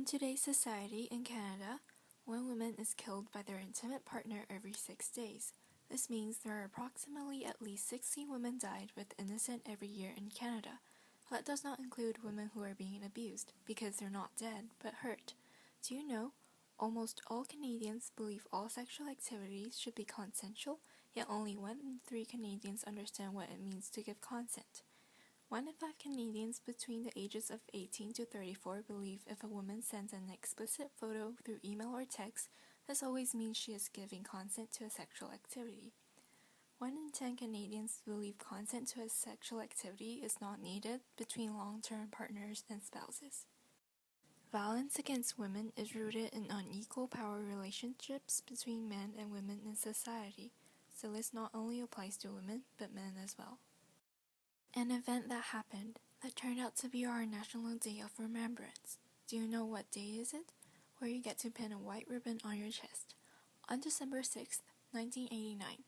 In today's society in Canada, one woman is killed by their intimate partner every 6 days. This means there are approximately at least 60 women died with innocent every year in Canada. That does not include women who are being abused, because they're not dead, but hurt. Do you know? Almost all Canadians believe all sexual activities should be consensual, yet only 1 in 3 Canadians understand what it means to give consent. 1 in 5 Canadians between the ages of 18 to 34 believe if a woman sends an explicit photo through email or text, this always means she is giving consent to a sexual activity. 1 in 10 Canadians believe consent to a sexual activity is not needed between long-term partners and spouses. Violence against women is rooted in unequal power relationships between men and women in society, so this not only applies to women, but men as well. An event that happened that turned out to be our National Day of Remembrance. Do you know what day is it? Where you get to pin a white ribbon on your chest. On December 6, 1989,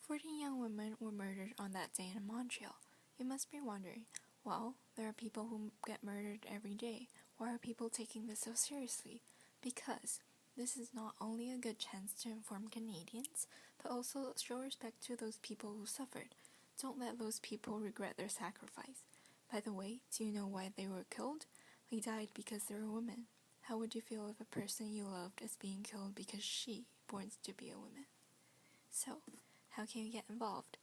14 young women were murdered on that day in Montreal. You must be wondering, well, there are people who get murdered every day. Why are people taking this so seriously? Because this is not only a good chance to inform Canadians, but also show respect to those people who suffered. Don't let those people regret their sacrifice. By the way, do you know why they were killed? They died because they were women. How would you feel if a person you loved is being killed because she wants to be a woman? So, how can you get involved?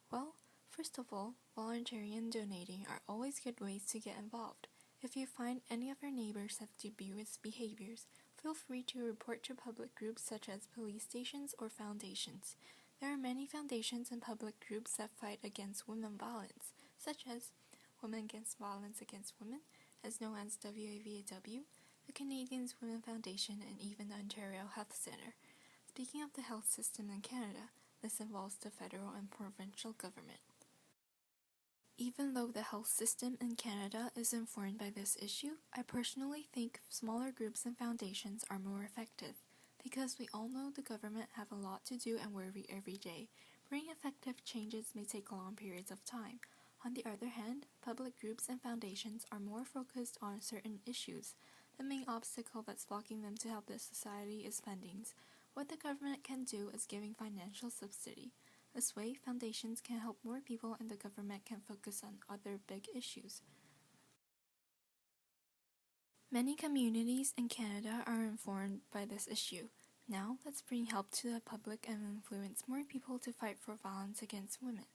Well, first of all, volunteering and donating are always good ways to get involved. If you find any of your neighbors have dubious behaviors, feel free to report to public groups such as police stations or foundations. There are many foundations and public groups that fight against women violence, such as Women Against Violence Against Women, as known as WAVAW, the Canadians Women Foundation, and even the Ontario Health Centre. Speaking of the health system in Canada, this involves the federal and provincial government. Even though the health system in Canada is informed by this issue, I personally think smaller groups and foundations are more effective. Because we all know the government have a lot to do and worry every day, bringing effective changes may take long periods of time. On the other hand, public groups and foundations are more focused on certain issues. The main obstacle that's blocking them to help the society is fundings. What the government can do is giving financial subsidy. This way, foundations can help more people and the government can focus on other big issues. Many communities in Canada are informed by this issue. Now, let's bring help to the public and influence more people to fight for violence against women.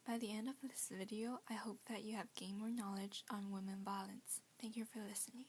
By the end of this video, I hope that you have gained more knowledge on women violence. Thank you for listening.